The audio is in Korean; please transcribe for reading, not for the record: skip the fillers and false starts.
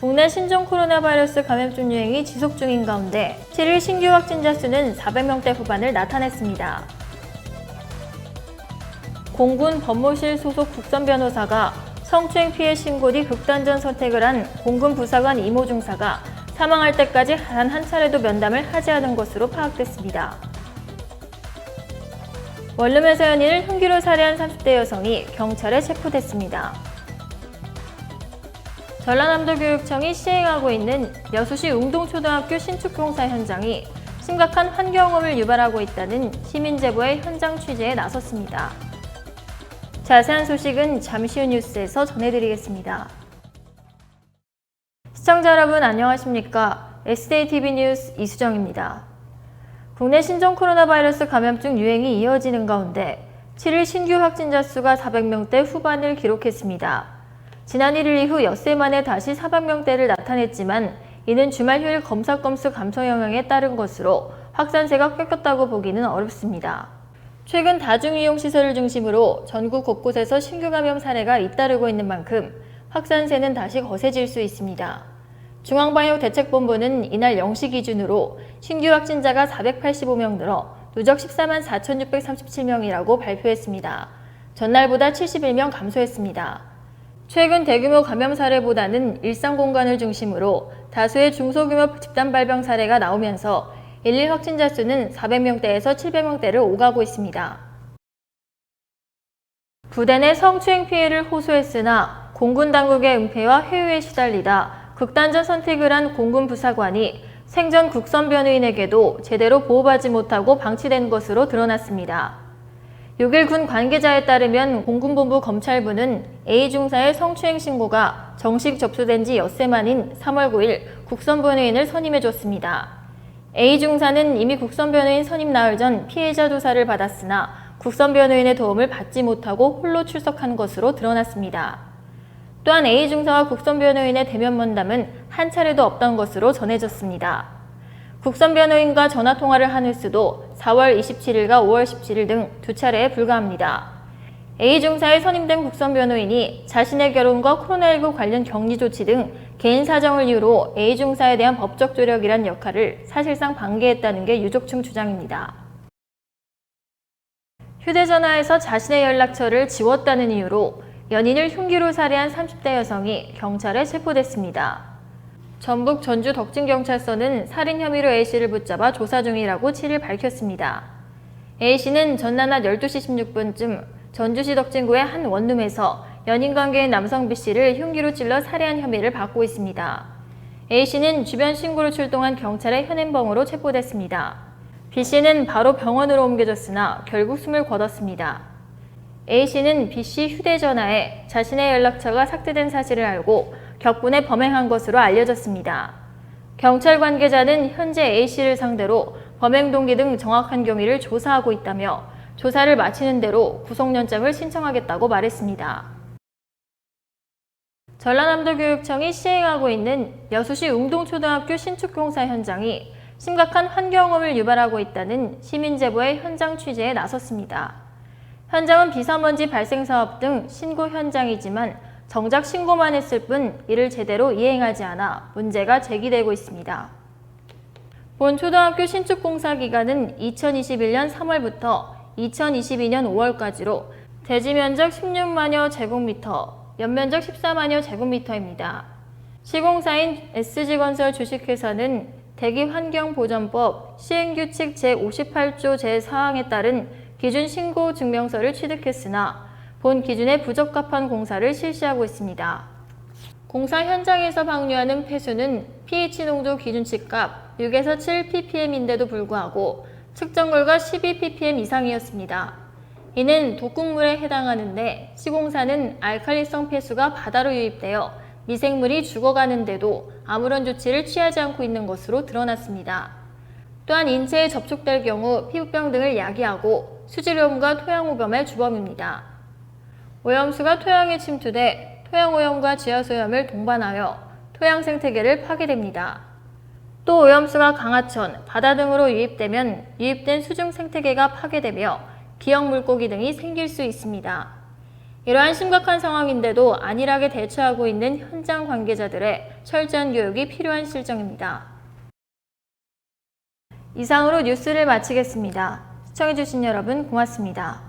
국내 신종 코로나 바이러스 감염증 유행이 지속 중인 가운데 7일 신규 확진자 수는 400명대 후반을 나타냈습니다. 공군 법무실 소속 국선 변호사가 성추행 피해 신고 뒤 극단적 선택을 한 공군 부사관 이모 중사가 사망할 때까지 단 한 차례도 면담을 하지 않은 것으로 파악됐습니다. 원룸에서 연인을 흉기로 살해한 30대 여성이 경찰에 체포됐습니다. 전라남도 교육청이 시행하고 있는 여수시 웅동초등학교 신축공사 현장이 심각한 환경오염을 유발하고 있다는 시민제보의 현장 취재에 나섰습니다. 자세한 소식은 잠시 후 뉴스에서 전해드리겠습니다. 시청자 여러분 안녕하십니까? SDTV 뉴스 이수정입니다. 국내 신종 코로나 바이러스 감염증 유행이 이어지는 가운데 7일 신규 확진자 수가 400명대 후반을 기록했습니다. 지난 1일 이후 엿새 만에 다시 400명대를 나타냈지만 이는 주말 휴일 검사 건수 감소 영향에 따른 것으로 확산세가 꺾였다고 보기는 어렵습니다. 최근 다중이용시설을 중심으로 전국 곳곳에서 신규 감염 사례가 잇따르고 있는 만큼 확산세는 다시 거세질 수 있습니다. 중앙방역대책본부는 이날 0시 기준으로 신규 확진자가 485명 늘어 누적 14만 4,637명이라고 발표했습니다. 전날보다 71명 감소했습니다. 최근 대규모 감염 사례보다는 일상 공간을 중심으로 다수의 중소규모 집단 발병 사례가 나오면서 일일 확진자 수는 400명대에서 700명대를 오가고 있습니다. 부대 내 성추행 피해를 호소했으나 공군 당국의 은폐와 회유에 시달리다 극단적 선택을 한 공군 부사관이 생전 국선 변호인에게도 제대로 보호받지 못하고 방치된 것으로 드러났습니다. 6일 군 관계자에 따르면 공군본부 검찰부는 A 중사의 성추행 신고가 정식 접수된 지 엿새 만인 3월 9일 국선 변호인을 선임해줬습니다. A 중사는 이미 국선 변호인 선임 나흘 전 피해자 조사를 받았으나 국선 변호인의 도움을 받지 못하고 홀로 출석한 것으로 드러났습니다. 또한 A 중사와 국선 변호인의 대면 면담은 한 차례도 없던 것으로 전해졌습니다. 국선 변호인과 전화통화를 한 횟수도 4월 27일과 5월 17일 등 두 차례에 불과합니다. A 중사에 선임된 국선 변호인이 자신의 결혼과 코로나19 관련 격리 조치 등 개인 사정을 이유로 A 중사에 대한 법적 조력이란 역할을 사실상 방기했다는 게 유족 측 주장입니다. 휴대전화에서 자신의 연락처를 지웠다는 이유로 연인을 흉기로 살해한 30대 여성이 경찰에 체포됐습니다. 전북 전주 덕진경찰서는 살인 혐의로 A씨를 붙잡아 조사 중이라고 7일 밝혔습니다. A씨는 전날 낮 12시 16분쯤 전주시 덕진구의 한 원룸에서 연인 관계인 남성 B씨를 흉기로 찔러 살해한 혐의를 받고 있습니다. A씨는 주변 신고로 출동한 경찰의 현행범으로 체포됐습니다. B씨는 바로 병원으로 옮겨졌으나 결국 숨을 거뒀습니다. A씨는 B씨 휴대전화에 자신의 연락처가 삭제된 사실을 알고 격분에 범행한 것으로 알려졌습니다. 경찰 관계자는 현재 A씨를 상대로 범행 동기 등 정확한 경위를 조사하고 있다며 조사를 마치는 대로 구속영장을 신청하겠다고 말했습니다. 전라남도 교육청이 시행하고 있는 여수시 웅동초등학교 신축공사 현장이 심각한 환경오염을 유발하고 있다는 시민제보의 현장 취재에 나섰습니다. 현장은 비서먼지 발생 사업 등 신고 현장이지만 정작 신고만 했을 뿐 이를 제대로 이행하지 않아 문제가 제기되고 있습니다. 본 초등학교 신축공사 기간은 2021년 3월부터 2022년 5월까지로 대지 면적 16만여 제곱미터, 연면적 14만여 제곱미터입니다. 시공사인 SG건설 주식회사는 대기환경보전법 시행규칙 제58조 제4항에 따른 기준 신고 증명서를 취득했으나 본 기준에 부적합한 공사를 실시하고 있습니다. 공사 현장에서 방류하는 폐수는 pH 농도 기준치 값 6에서 7 ppm인데도 불구하고 측정 결과 12 ppm 이상이었습니다. 이는 독극물에 해당하는데 시공사는 알칼리성 폐수가 바다로 유입되어 미생물이 죽어가는데도 아무런 조치를 취하지 않고 있는 것으로 드러났습니다. 또한 인체에 접촉될 경우 피부병 등을 야기하고 수질오염과 토양오염의 주범입니다. 오염수가 토양에 침투돼 토양오염과 지하수오염을 동반하여 토양 생태계를 파괴됩니다. 또 오염수가 강하천, 바다 등으로 유입되면 유입된 수중 생태계가 파괴되며 기형 물고기 등이 생길 수 있습니다. 이러한 심각한 상황인데도 안일하게 대처하고 있는 현장 관계자들의 철저한 교육이 필요한 실정입니다. 이상으로 뉴스를 마치겠습니다. 시청해주신 여러분 고맙습니다.